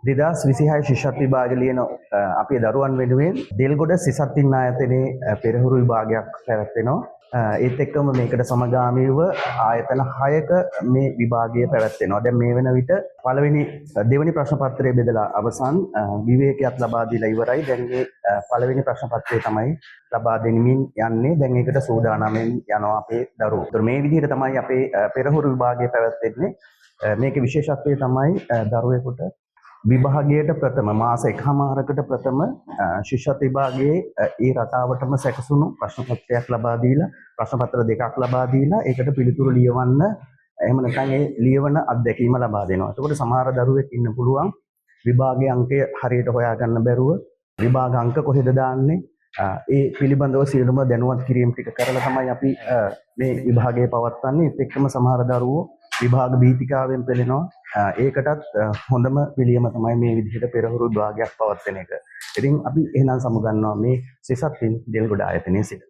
දෙදස් 26 ශිෂ්‍යත්ව විභාග ලියන අපේ දරුවන් වෙනුවෙන් දෙල්ගොඩ සිසත්තින් ආයතනයේ පෙරහුරු විභාගයක් පැවැත්වෙනවා. ඒත් එක්කම මේකට සමගාමීව ආයතන 6ක මේ විභාගය පැවැත්වෙනවා. දැන් මේ වෙන විට දෙවෙනි ප්‍රශ්න පත්‍රය බෙදලා අවසන් විවේකයක් ලබා දීලා ඉවරයි. දැන් මේ පළවෙනි ප්‍රශ්න පත්‍රය තමයි ලබා දෙමින් යන්නේ. දැන් ඒකට සූදානම්ෙන් යනවා අපේ දරුවෝ. ඒතර මේ විදිහට තමයි අපේ පෙරහුරු විභාගය පැවැත්වෙන්නේ. මේකේ විශේෂත්වය තමයි දරුවෙකුට විභාගයට ප්‍රථම මාස එකමාරකට ප්‍රථම ශිෂ්‍යත්ව විභාගයේ ඒ රටාවටම සැකසුණු ප්‍රශ්න පත්‍රයක් ලබා දීලා ප්‍රශ්න පත්‍ර දෙකක් ලබා දීලා ඒකට පිළිතුරු ලියවන්න එහෙම නැත්නම් ඒ ලියවන අත්දැකීම ලබා දෙනවා. එතකොට සමහර දරුවෙක් ඉන්න පුළුවන් විභාගයේ අංකය හරියට හොයාගන්න බැරුව විභාග අංක කොහෙද දාන්නේ ඒ පිළිබඳව සියලුම දැනුවත් කිරීම ටික කරලා තමයි අපි මේ විභාගය පවත්වන්නේ. ඒත් එක්කම සමහර දරුවෝ විභාග භීතිකාවෙන් පෙළෙනවා. ඒකටත් හොඳම පිළියම තමයි මේ විදිහට පෙරහුරු විභාගයක් පවත්වන එක. ඉතින් අපි එහෙනම් සමුගන්නවා මේ සිසත්තින් දෙල්ගොඩ ආයතනයේ සිට.